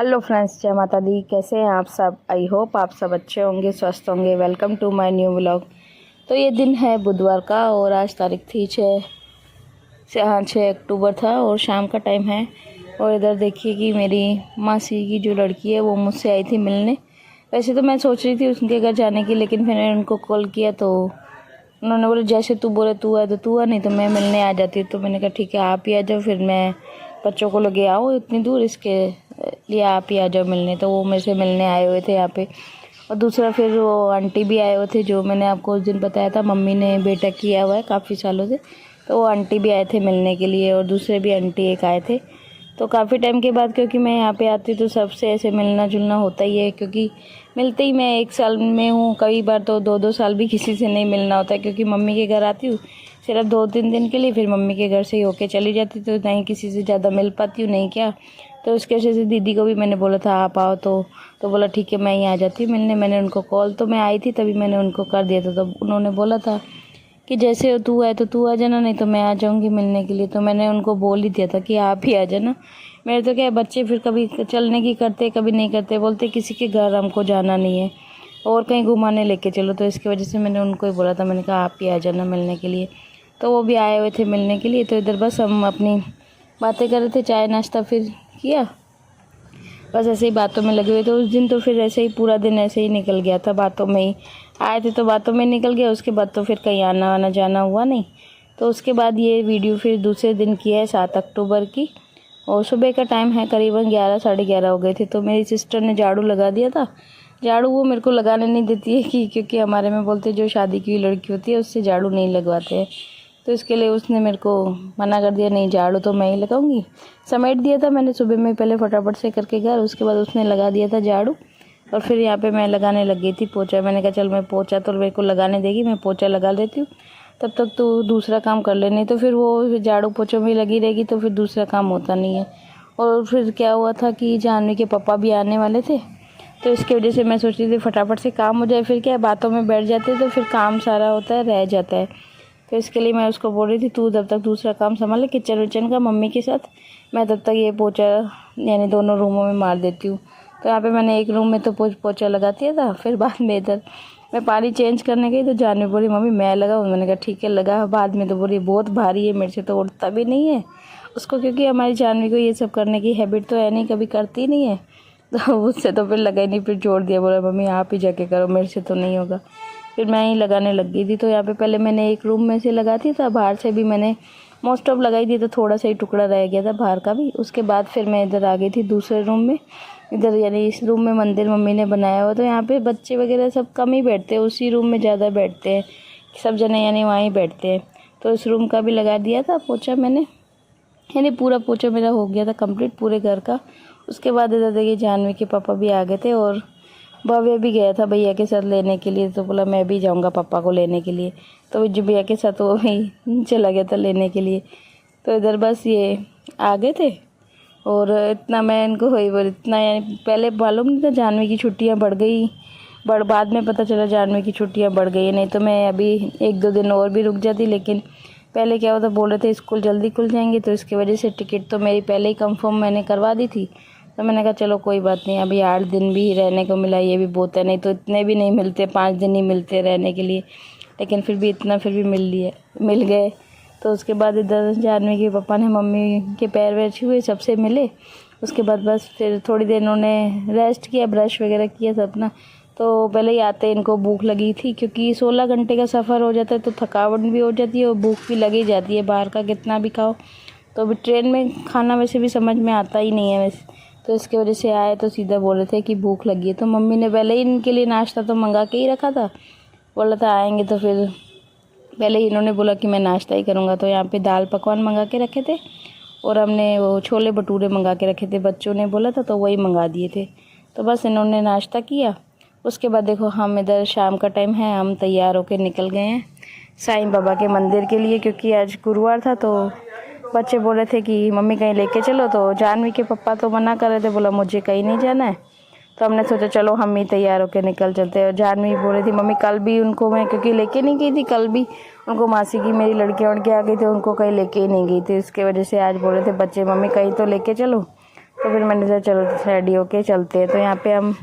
Hello friends, जय माता दी। कैसे हैं आप सब? आई होप आप सब अच्छे होंगे, स्वस्थ होंगे। Welcome to my new vlog. तो ये दिन है बुधवार का और आज तारीख थी 6 अक्टूबर था और शाम का टाइम है। और इधर देखिए कि मेरी मासी की जो लड़की है वो मुझसे आई थी मिलने। वैसे तो मैं सोच रही थी उनके घर जाने की, लेकिन फिर मैंने उनको कॉल किया तो उन्होंने बोला जैसे तू बोले तू है तो तू है, नहीं तो मैं मिलने आ जाती। तो मैंने कहा ठीक है आप ही आ जाओ, फिर मैं बच्चों को लगे आओ इतनी दूर, इसके लिए आप ही आ जाओ मिलने। तो वो मेरे से मिलने आए हुए थे यहाँ पे। और दूसरा फिर वो आंटी भी आए हुए थे, जो मैंने आपको उस दिन बताया था मम्मी ने बेटा किया हुआ है काफ़ी सालों से। तो वो आंटी भी आए थे मिलने के लिए और दूसरे भी आंटी एक आए थे। तो काफ़ी टाइम के बाद, क्योंकि मैं यहाँ पे आती तो सबसे ऐसे मिलना जुलना होता ही है, क्योंकि मिलते ही मैं 1 साल में हूँ। कई बार तो 2-2 साल भी किसी से नहीं मिलना होता है, क्योंकि मम्मी के घर आती हूँ सिर्फ 2-3 दिन के लिए, फिर मम्मी के घर से ही होके चली जाती। तो नहीं किसी से ज़्यादा मिल पाती हूँ, नहीं क्या। तो उसके वजह से दीदी को भी मैंने बोला था आप आओ, तो बोला ठीक है मैं ही आ जाती हूँ मिलने। मैंने उनको कॉल, तो मैं आई थी तभी मैंने उनको कर दिया था। तो उन्होंने बोला था कि जैसे तू है तो तू आ जाना, नहीं तो मैं आ जाऊँगी मिलने के लिए। तो मैंने उनको बोल ही दिया था कि आप ही आ जाना। मेरे तो क्या है, बच्चे फिर कभी चलने की करते कभी नहीं करते, बोलते किसी के घर हमको जाना नहीं है और कहीं घुमाने लेके चलो। तो इसकी वजह से मैंने उनको ही बोला था, मैंने कहा आप ही आ जाना मिलने के लिए। तो वो भी आए हुए थे मिलने के लिए। तो इधर बस हम अपनी बातें कर रहे थे, चाय नाश्ता फिर किया, बस ऐसे ही बातों में लगे हुए थे उस दिन। तो फिर ऐसे ही पूरा दिन ऐसे ही निकल गया था, बातों में ही आए थे तो बातों में निकल गया। उसके बाद तो फिर कहीं आना आना जाना हुआ नहीं। तो उसके बाद ये वीडियो फिर दूसरे दिन की है, 7 अक्टूबर की। और सुबह का टाइम है, करीबन 11 साढ़े 11 हो गए थे। तो मेरी सिस्टर ने झाड़ू लगा दिया था। झाड़ू वो मेरे को लगाने नहीं देती है क्योंकि हमारे में बोलते जो शादी की हुई लड़की होती है उससे झाड़ू नहीं लगवाते हैं। तो इसके लिए उसने मेरे को मना कर दिया, नहीं झाड़ू तो मैं ही लगाऊंगी। समेट दिया था मैंने सुबह में पहले फटाफट से करके घर, उसके बाद उसने लगा दिया था झाड़ू। और फिर यहाँ पे मैं लगाने लग गई थी पोछा। मैंने कहा चल मैं पोछा तो मेरे को लगाने देगी, मैं पोछा लगा लेती हूँ, तब तक तो दूसरा काम कर ले। नहीं तो फिर वो झाड़ू पोछों में लगी रहेगी तो फिर दूसरा काम होता नहीं है। और फिर क्या हुआ था कि जानवी के पापा भी आने वाले थे, तो इसकी वजह से मैं सोच रही थी फटाफट से काम हो जाए। फिर क्या है, बातों में बैठ जाते तो फिर काम सारा होता है रह जाता है। तो इसके लिए मैं उसको बोल रही थी तू तब तक दूसरा काम संभाले किचन विचन का मम्मी के साथ, मैं तब तक ये पोछा यानी दोनों रूमों में मार देती हूँ। तो यहाँ पे मैंने एक रूम में तो पोछा लगा दिया था। फिर बाद में इधर मैं पानी चेंज करने गई तो जानवी बोली मम्मी मैं लगाऊँ। मैंने कहा ठीक है लगा। बाद में तो बोली बहुत भारी है, मेरे से तो उठता भी नहीं है उसको, क्योंकि हमारी जानवी को ये सब करने की हैबिट तो है नहीं, कभी करती नहीं है। तो उससे तो फिर लगा ही नहीं, फिर जोड़ दिया, बोला मम्मी आप ही जाके करो, मेरे से तो नहीं होगा। फिर मैं ही लगाने लग गई थी। तो यहाँ पे पहले मैंने एक रूम में से लगाती था, बाहर से भी मैंने मोस्ट ऑफ लगाई थी, तो थोड़ा सा ही टुकड़ा रह गया था बाहर का भी। उसके बाद फिर मैं इधर आ गई थी दूसरे रूम में। इधर यानी इस रूम में मंदिर मम्मी ने बनाया हुआ, तो यहाँ पे बच्चे वगैरह सब कम ही बैठते हैं, उसी रूम में ज़्यादा बैठते हैं सब जने, यानी वहाँ ही बैठते हैं। तो इस रूम का भी लगा दिया था पोछा मैंने, यानी पूरा पोछा मेरा हो गया था कंप्लीट पूरे घर का। उसके बाद इधर देखिए जानवी के पापा भी आ गए थे और भव्य भी गया था भैया के साथ लेने के लिए। तो बोला मैं भी जाऊंगा पापा को लेने के लिए, तो जो भैया के साथ वो भी चला गया था लेने के लिए। तो इधर बस ये आ गए थे और इतना मैं इनको वही बोल, इतना यानी पहले मालूम नहीं था जानवी की छुट्टियां बढ़ गई, बाद में पता चला जानवी की छुट्टियां बढ़ गई। नहीं तो मैं अभी 1-2 दिन और भी रुक जाती, लेकिन पहले क्या होता बोल रहे थे स्कूल जल्दी खुल जाएंगे, तो इसकी वजह से टिकट तो मेरी पहले ही कंफर्म मैंने करवा दी थी। तो मैंने कहा चलो कोई बात नहीं, अभी 8 दिन भी रहने को मिला, ये भी बहुत है। नहीं तो इतने भी नहीं मिलते, 5 दिन ही मिलते रहने के लिए, लेकिन फिर भी इतना फिर भी मिल गए। तो उसके बाद इधर जानवी के पापा ने मम्मी के पैर वैर छुए, सबसे मिले। उसके बाद बस फिर थोड़ी देर इन्होंने रेस्ट किया, ब्रश वगैरह किया सब ना। तो पहले ही आते इनको भूख लगी थी, क्योंकि 16 घंटे का सफ़र हो जाता है तो थकावट भी हो जाती है और भूख भी लगी जाती है, बाहर का कितना भी खाओ। तो अभी ट्रेन में खाना वैसे भी समझ में आता ही नहीं है वैसे। तो इसकी वजह से आए तो सीधा बोल रहे थे कि भूख लगी है। तो मम्मी ने पहले ही इनके लिए नाश्ता तो मंगा के ही रखा था, बोला था आएंगे तो फिर पहले ही इन्होंने बोला कि मैं नाश्ता ही करूँगा। तो यहाँ पे दाल पकवान मंगा के रखे थे और हमने वो छोले भटूरे मंगा के रखे थे, बच्चों ने बोला था तो वही मंगा दिए थे। तो बस इन्होंने नाश्ता किया। उसके बाद देखो हम इधर शाम का टाइम है, हम तैयार होकर निकल गए हैं साईं बाबा के मंदिर के लिए, क्योंकि आज गुरुवार था। तो बच्चे बोल रहे थे कि मम्मी कहीं लेके चलो, तो जानवी के पापा तो मना कर रहे थे, बोला मुझे कहीं नहीं जाना है। तो हमने सोचा चलो हम ही तैयार होकर निकल चलते हैं। और जानवी बोल रही थी मम्मी कल भी उनको मैं क्योंकि लेके नहीं गई थी, कल भी उनको मासी की मेरी लड़कियाँ उनके आ गई थी, उनको कहीं लेके ही नहीं गई थी। इसके वजह से आज बोल रहे थे बच्चे मम्मी कहीं तो लेके चलो। तो फिर मैंने सोचा चलो रेडी होके चलते हैं। तो यहाँ पे हम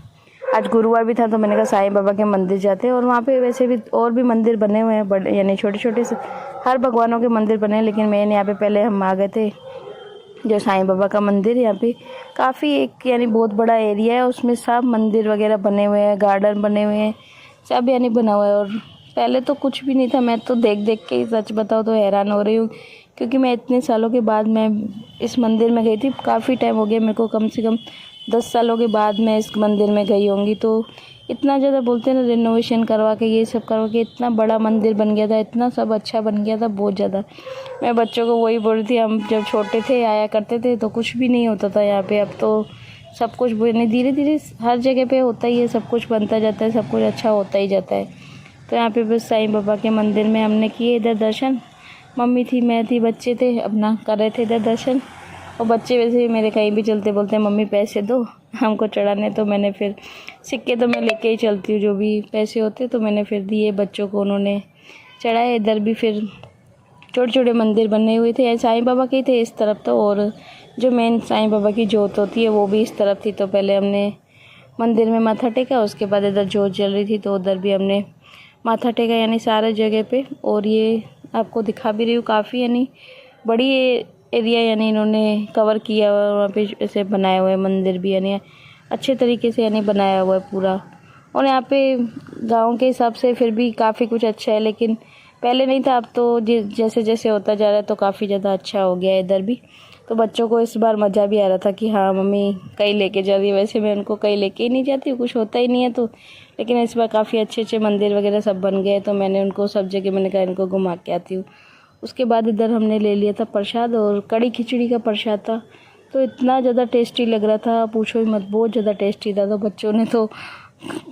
आज गुरुवार भी था तो मैंने कहा साईं बाबा के मंदिर जाते हैं। और वहाँ पे वैसे भी और भी मंदिर बने हुए हैं बड़े, यानी छोटे छोटे से हर भगवानों के मंदिर बने हैं, लेकिन मेन यहाँ पे पहले हम आ गए थे जो साईं बाबा का मंदिर। यहाँ पे काफ़ी एक यानी बहुत बड़ा एरिया है, उसमें सब मंदिर वगैरह बने हुए हैं, गार्डन बने हुए हैं, सब यानी बना हुआ है। और पहले तो कुछ भी नहीं था, मैं तो देख देख के सच बताऊँ तो हैरान हो रही हूँ, क्योंकि मैं इतने सालों के बाद मैं इस मंदिर में गई थी। काफ़ी टाइम हो गया मेरे को, कम से कम 10 सालों के बाद मैं इस मंदिर में गई होंगी। तो इतना ज़्यादा बोलते हैं ना, रिनोवेशन करवा के ये सब करवा के इतना बड़ा मंदिर बन गया था, इतना सब अच्छा बन गया था, बहुत ज़्यादा। मैं बच्चों को वही बोल रही थी, हम जब छोटे थे आया करते थे तो कुछ भी नहीं होता था यहाँ पे, अब तो सब कुछ धीरे धीरे हर जगह पे होता ही है, सब कुछ बनता जाता है, सब कुछ अच्छा होता ही जाता है। तो यहाँ पे बस साईं बाबा के मंदिर में हमने किए इधर दर्शन। मम्मी थी, मैं थी, बच्चे थे, अपना कर रहे थे इधर दर्शन। और बच्चे वैसे ही मेरे कहीं भी चलते बोलते हैं मम्मी पैसे दो हमको चढ़ाने, तो मैंने फिर सिक्के तो मैं लेके ही चलती हूँ, जो भी पैसे होते तो मैंने फिर दिए बच्चों को, उन्होंने चढ़ाए। इधर भी फिर छोटे छोटे मंदिर बने हुए थे, साईं बाबा के थे इस तरफ तो, और जो मेन साईं बाबा की जोत होती है वो भी इस तरफ थी। तो पहले हमने मंदिर में माथा टेका, उसके बाद इधर जोत जल रही थी तो उधर भी हमने माथा टेका, यानी सारे जगह पे। और ये आपको दिखा भी रही हूँ, काफ़ी यानी बड़ी एरिया यानी इन्होंने कवर किया हुआ है, वहाँ पे ऐसे बनाए हुए मंदिर भी यानी अच्छे तरीके से यानी बनाया हुआ है पूरा। और यहाँ पे गांव के हिसाब से फिर भी काफ़ी कुछ अच्छा है, लेकिन पहले नहीं था, अब तो जैसे जैसे होता जा रहा है तो काफ़ी ज़्यादा अच्छा हो गया है इधर भी। तो बच्चों को इस बार मज़ा भी आ रहा था कि हाँ मम्मी कहीं लेके जा रही है। वैसे मैं उनको कहीं लेके ही नहीं जाती हूँ, कुछ होता ही नहीं है तो, लेकिन इस बार काफ़ी अच्छे अच्छे मंदिर वगैरह सब बन गए, तो मैंने उनको सब जगह मैंने कहा इनको घुमा के आती हूँ। उसके बाद इधर हमने ले लिया था प्रसाद, और कड़ी खिचड़ी का प्रसाद था, तो इतना ज़्यादा टेस्टी लग रहा था, पूछो ही मत, बहुत ज़्यादा टेस्टी था। तो बच्चों ने तो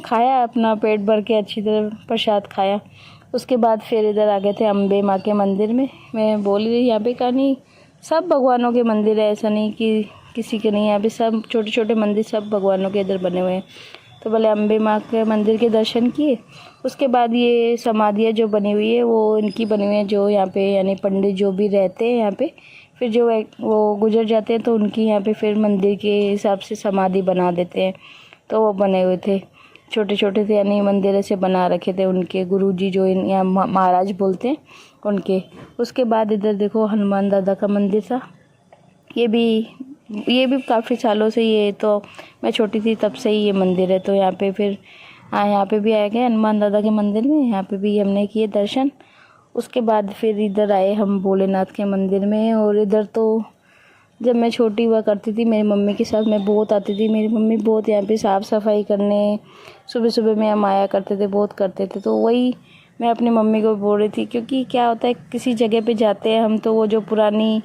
खाया, अपना पेट भर के अच्छी तरह प्रसाद खाया। उसके बाद फिर इधर आ गए थे अम्बे माँ के मंदिर में। मैं बोल रही यहाँ पे कहानी सब भगवानों के मंदिर है, ऐसा नहीं कि किसी के नहीं, यहाँ पे सब छोटे छोटे मंदिर सब भगवानों के इधर बने हुए हैं। तो पहले अम्बे माँ के मंदिर के दर्शन किए, उसके बाद ये समाधियाँ जो बनी हुई है वो इनकी बनी हुई है, जो यहाँ पे यानी पंडित जो भी रहते हैं यहाँ पे, फिर जो वो गुजर जाते हैं तो उनकी यहाँ पे फिर मंदिर के हिसाब से समाधि बना देते हैं। तो वो बने हुए थे, छोटे छोटे थे, यानी मंदिर ऐसे बना रखे थे उनके गुरुजी जो यहाँ महाराज बोलते हैं उनके। उसके बाद इधर देखो हनुमान दादा का मंदिर था, ये भी काफ़ी सालों से, ये तो मैं छोटी थी तब से ही ये मंदिर है। तो यहाँ पे फिर यहाँ पे भी आए गए हनुमान दादा के मंदिर में, यहाँ पे भी हमने किए दर्शन। उसके बाद फिर इधर आए हम भोलेनाथ के मंदिर में। और इधर तो जब मैं छोटी हुआ करती थी मेरी मम्मी के साथ, मैं बहुत आती थी, मेरी मम्मी बहुत यहाँ पे साफ़ सफाई करने सुबह सुबह में हम आया करते थे, बहुत करते थे। तो वही मैं अपनी मम्मी को बोल रही थी, क्योंकि क्या होता है किसी जगह पे जाते हैं हम तो वो जो पुरानी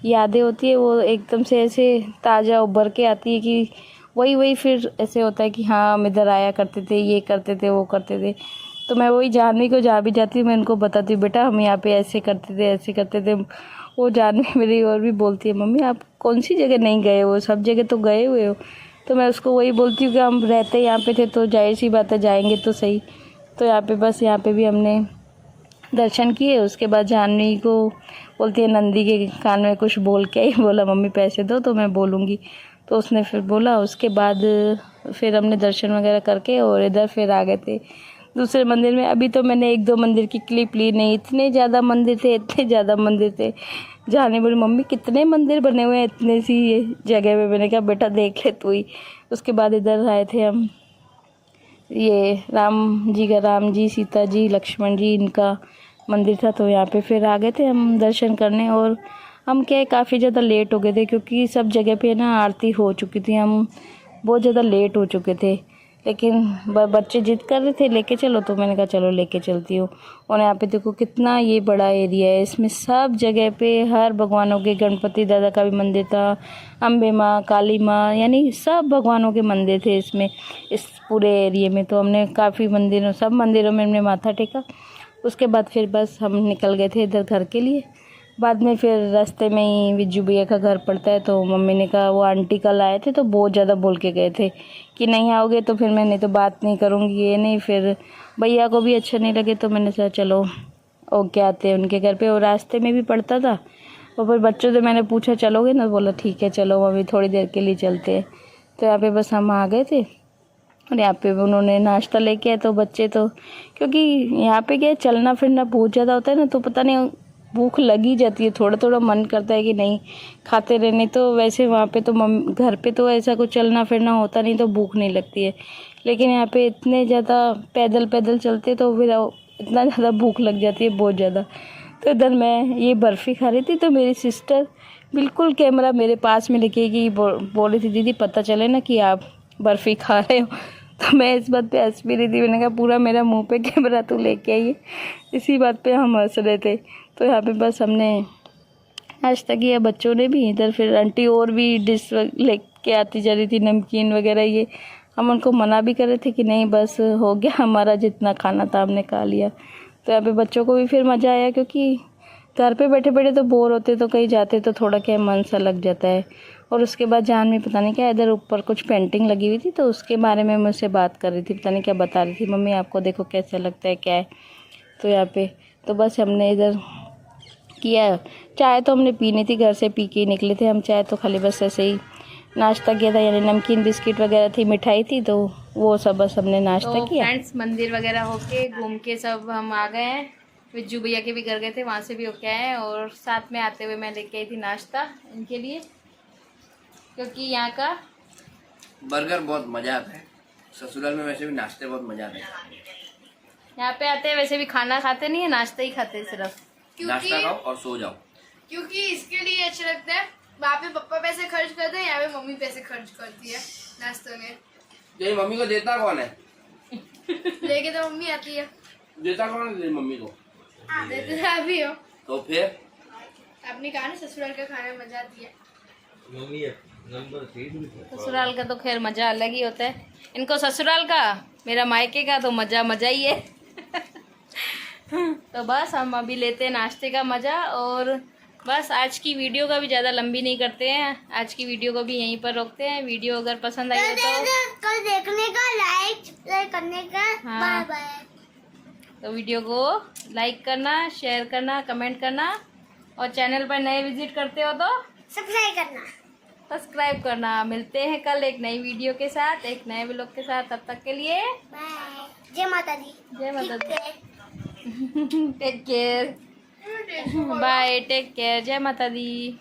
यादें होती है वो एकदम से ऐसे ताज़ा उभर के आती है कि वही फिर ऐसे होता है कि हाँ हम इधर आया करते थे, ये करते थे, वो करते थे। तो मैं वही जानवी को जहाँ भी जाती हूँ मैं उनको बताती हूँ, बेटा हम यहाँ पे ऐसे करते थे, ऐसे करते थे। वो जानवी मेरी और भी बोलती है मम्मी आप कौन सी जगह नहीं गए हो, सब जगह तो गए हुए हो। तो मैं उसको वही बोलती हूँ कि हम रहते यहाँ पे थे तो जाहिर सी बात है जाएंगे तो सही। तो यहाँ पे बस यहाँ पे भी हमने दर्शन किए। उसके बाद जानवी को बोलती है नंदी के कान में कुछ बोल के ही बोला मम्मी पैसे दो तो मैं बोलूँगी, तो उसने फिर बोला। उसके बाद फिर हमने दर्शन वगैरह करके और इधर फिर आ गए थे दूसरे मंदिर में। अभी तो मैंने 1-2 मंदिर की क्लिप ली नहीं, इतने ज़्यादा मंदिर थे जाने बोली मम्मी कितने मंदिर बने हुए हैं इतने सी जगह में। मैंने कहा बेटा देख ले तू ही। उसके बाद इधर आए थे हम, ये राम जी सीता जी लक्ष्मण जी इनका मंदिर था, तो यहाँ पे फिर आ गए थे हम दर्शन करने। और हम क्या काफ़ी ज़्यादा लेट हो गए थे क्योंकि सब जगह पे ना आरती हो चुकी थी, हम बहुत ज़्यादा लेट हो चुके थे। लेकिन बच्चे जिद कर रहे थे लेके चलो, तो मैंने कहा चलो लेके चलती हूँ। और यहाँ पे देखो कितना ये बड़ा एरिया है, इसमें सब जगह पे हर भगवानों के, गणपति दादा का भी मंदिर था, अम्बे माँ, काली माँ, यानी सब भगवानों के मंदिर थे इसमें, इस पूरे एरिए में। तो हमने काफ़ी मंदिरों, सब मंदिरों में हमने माथा टेका। उसके बाद फिर बस हम निकल गए थे इधर घर के लिए। बाद में फिर रास्ते में ही विज्जू भैया का घर पड़ता है, तो मम्मी ने कहा वो आंटी कल आए थे तो बहुत ज़्यादा बोल के गए थे कि नहीं आओगे तो फिर मैंने तो बात नहीं करूँगी, ये नहीं। फिर भैया को भी अच्छा नहीं लगे तो मैंने सोचा चलो ओके आते हैं उनके घर पे। और रास्ते में भी पड़ता था और फिर बच्चों से मैंने पूछा चलोगे ना, बोला ठीक है चलो मम्मी थोड़ी देर के लिए चलते हैं। तो यहाँ पे बस हम आ गए थे और यहाँ पे उन्होंने नाश्ता लेके आए। तो बच्चे तो क्योंकि यहाँ पे क्या चलना फिरना बहुत ज़्यादा होता है ना, तो पता नहीं भूख लगी जाती है, थोड़ा थोड़ा मन करता है कि नहीं खाते रहने। तो वैसे वहाँ पे तो घर पे तो ऐसा कुछ चलना फिरना होता नहीं तो भूख नहीं लगती है, लेकिन यहाँ पे इतने ज़्यादा पैदल पैदल चलते तो फिर इतना ज़्यादा भूख लग जाती है, बहुत ज़्यादा। तो इधर मैं ये बर्फ़ी खा रही थी, तो मेरी सिस्टर बिल्कुल कैमरा मेरे पास में लेके कि बोल रही थी दीदी पता चले ना कि आप बर्फ़ी खा रहे हो। तो मैं इस बात पे हंस भी रही थी, मैंने कहा पूरा मेरा मुंह पे कैमरा तू लेके आई है। इसी बात पे हम हंस रहे थे। तो यहाँ पे बस हमने नाश्ता किया, बच्चों ने भी। इधर फिर आंटी और भी डिश लेके आती जा रही थी, नमकीन वगैरह। ये हम उनको मना भी कर रहे थे कि नहीं बस हो गया हमारा, जितना खाना था हमने खा लिया। तो यहाँ पे बच्चों को भी फिर मज़ा आया, क्योंकि घर पे बैठे बैठे तो बोर होते, तो कहीं जाते तो थोड़ा क्या मन सा लग जाता है। और उसके बाद जान में पता नहीं क्या इधर ऊपर कुछ पेंटिंग लगी हुई थी, तो उसके बारे में मुझसे बात कर रही थी, पता नहीं क्या बता रही थी, मम्मी आपको देखो कैसा लगता है क्या है। तो यहाँ पे तो बस हमने इधर किया। चाय तो हमने पीनी थी, घर से पी के निकले थे हम, चाय तो खाली बस ऐसे ही नाश्ता किया था, यानी नमकीन बिस्किट वगैरह थी, मिठाई थी, तो वो सब बस हमने नाश्ता किया। फ्रेंड्स मंदिर वगैरह होके घूम के सब हम आ गए हैं। विज्जू भैया के भी घर गए थे, वहाँ से भी होके आए। और साथ में आते हुए मैं लेके आई थी नाश्ता इनके लिए, क्योंकि यहाँ का बर्गर बहुत मज़ा आता है। ससुराल में वैसे भी नाश्ते बहुत मज़ा आता है। यहाँ पे आते हैं वैसे भी खाना खाते नहीं है, नाश्ता ही खाते हैं सिर्फ। नाश्ता खाओ और सो जाओ, क्योंकि इसके लिए अच्छा लगता है। वहाँ पे पापा पैसे खर्च करते हैं, यहाँ पे मम्मी पैसे खर्च करती है नाश्ते में। तेरी मम्मी को देता कौन है? लेके तो मम्मी आती है। देता कौन है तेरी मम्मी को? देते तो आप ही हो। तो फिर आपने कहा ना ससुराल का खाने में मजा आती है। ससुराल का तो खैर मज़ा अलग ही होता है। इनको ससुराल का, मेरा मायके का तो मज़ा ही है। तो बस हम अभी लेते हैं नाश्ते का मज़ा। और बस आज की वीडियो का भी ज़्यादा लंबी नहीं करते हैं, आज की वीडियो को भी यहीं पर रोकते हैं। वीडियो अगर पसंद आई हो तो देखने का, लाइक करने का, बाय बाय। तो वीडियो को लाइक करना, शेयर करना, कमेंट करना, और चैनल पर नए विजिट करते हो तो सब्सक्राइब करना। मिलते हैं कल एक नई वीडियो के साथ, एक नए व्लॉग के साथ। तब तक के लिए बाय। जय माता दी। जय माता दी। Take care, bye, take care, जय माता दी।